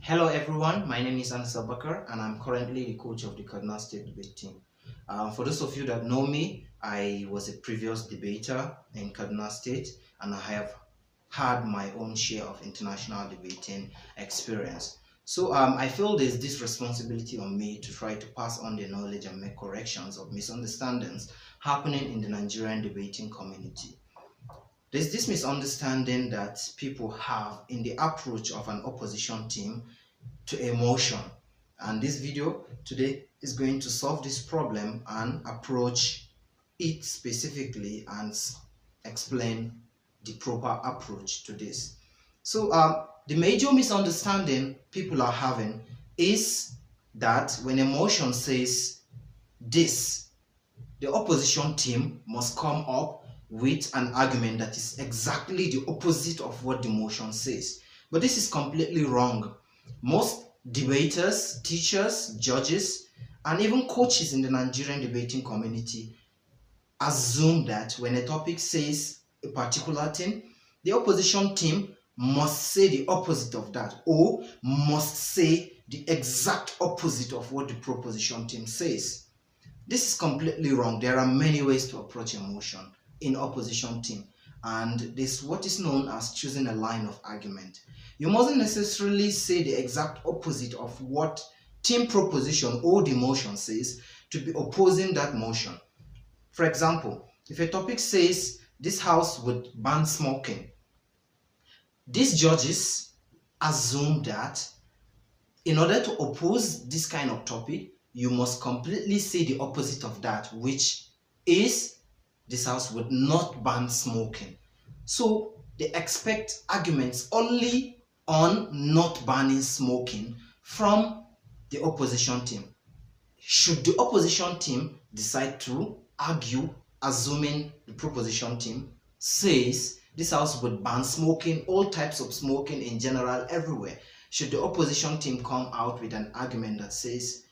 Hello everyone, my name is Anas Abubakar and I'm currently the coach of the Kaduna State debate team. For those of you that know me, I was a previous debater in Kaduna State and I have had my own share of international debating experience. So I feel there's this responsibility on me to try to pass on the knowledge and make corrections of misunderstandings happening in the Nigerian debating community. There's this misunderstanding that people have in the approach of an opposition team to a motion, and this video today is going to solve this problem and approach it specifically and explain the proper approach to this. So the major misunderstanding people are having is that when a motion says this, the opposition team must come up with an argument that is exactly the opposite of what the motion says. But this is completely wrong. Most debaters, teachers, judges, and even coaches in the Nigerian debating community assume that when a topic says a particular thing, the opposition team must say the opposite of that, or must say the exact opposite of what the proposition team says. This is completely wrong. There are many ways to approach a motion in opposition team, and this is what is known as choosing a line of argument. You mustn't necessarily say the exact opposite of what team proposition or the motion says to be opposing that motion. For example, if a topic says this house would ban smoking, these judges assume that in order to oppose this kind of topic, you must completely say the opposite of that, which is this house would not ban smoking. So they expect arguments only on not banning smoking from the opposition team. Should the opposition team decide to argue, assuming the proposition team says this house would ban smoking, all types of smoking in general, everywhere, should the opposition team come out with an argument that says,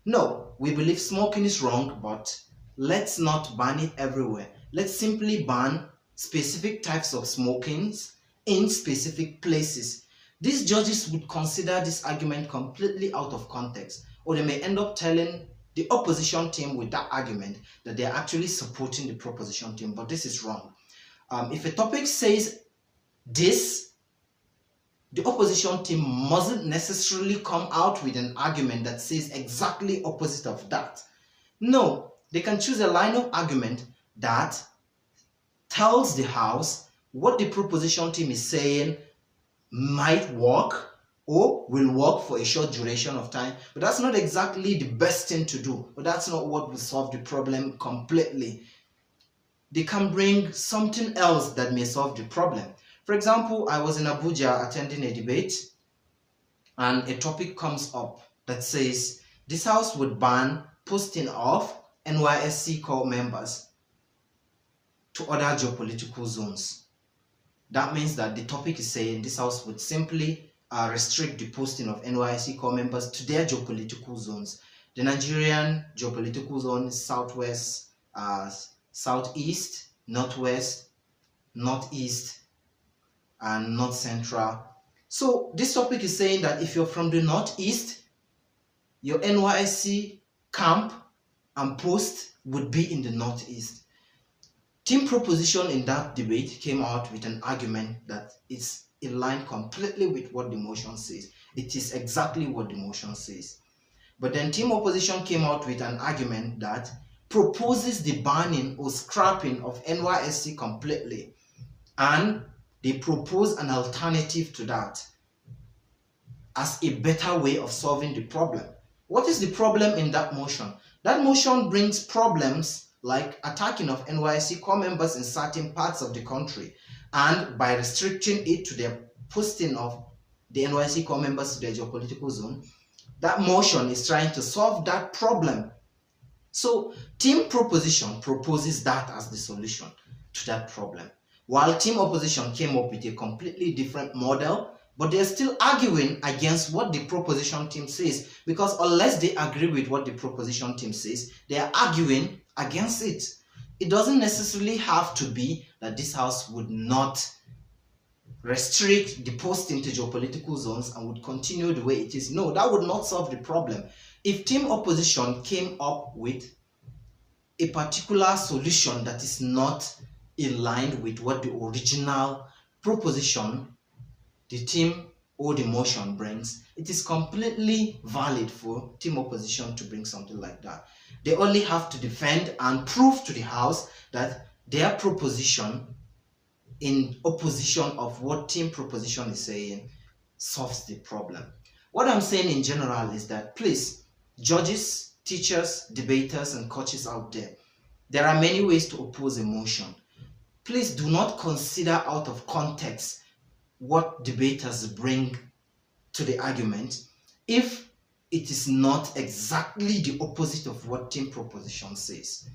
no, we believe smoking is wrong, but let's not ban it everywhere. Let's simply ban specific types of smokings in specific places. These judges would consider this argument completely out of context, or they may end up telling the opposition team with that argument that they are actually supporting the proposition team, but this is wrong. If a topic says this, the opposition team mustn't necessarily come out with an argument that says exactly opposite of that. No, they can choose a line of argument that tells the House what the proposition team is saying might work or will work for a short duration of time, but that's not exactly the best thing to do, but that's not what will solve the problem completely. They can bring something else that may solve the problem. For example, I was in Abuja attending a debate and a topic comes up that says this House would ban posting of NYSC core members to other geopolitical zones. That means that the topic is saying this House would simply restrict the posting of NYSC core members to their geopolitical zones. The Nigerian geopolitical zone is southwest, southeast, northwest, northeast, and north central. So this topic is saying that if you're from the northeast, your NYSC camp and post would be in the northeast. Team proposition in that debate came out with an argument that is in line completely with what the motion says. It is exactly what the motion says. But then team opposition came out with an argument that proposes the banning or scrapping of NYSC completely, and they propose an alternative to that as a better way of solving the problem. What is the problem in that motion? That motion brings problems like attacking of NYSC core members in certain parts of the country, and by restricting it to their posting of the NYSC core members to their geopolitical zone, that motion is trying to solve that problem. So team proposition proposes that as the solution to that problem, while team opposition came up with a completely different model, but they're still arguing against what the proposition team says, because unless they agree with what the proposition team says, they are arguing against it. It doesn't necessarily have to be that this House would not restrict the post into geopolitical zones and would continue the way it is. No, that would not solve the problem. If team opposition came up with a particular solution that is not in line with what the original proposition the team or the motion brings, it is completely valid for team opposition to bring something like that. They only have to defend and prove to the House that their proposition in opposition of what team proposition is saying solves the problem. What I'm saying in general is that, please, judges, teachers, debaters, and coaches out there are many ways to oppose a motion. Please do not consider out of context what debaters bring to the argument if it is not exactly the opposite of what team proposition says.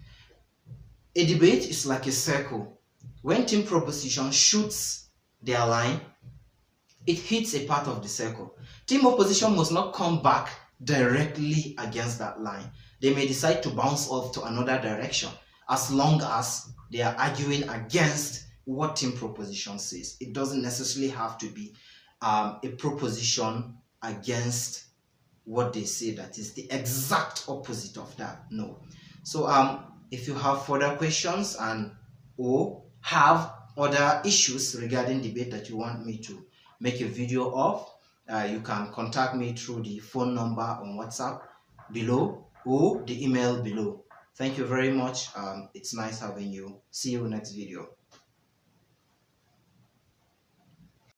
A debate is like a circle. When team proposition shoots their line, it hits a part of the circle. Team opposition must not come back directly against that line. They may decide to bounce off to another direction as long as they are arguing against what team proposition says. It doesn't necessarily have to be a proposition against what they say that is the exact opposite of that. No. So if you have further questions and or have other issues regarding debate that you want me to make a video of, you can contact me through the phone number on WhatsApp below or the email below. Thank you very much. It's nice having you. See you next video.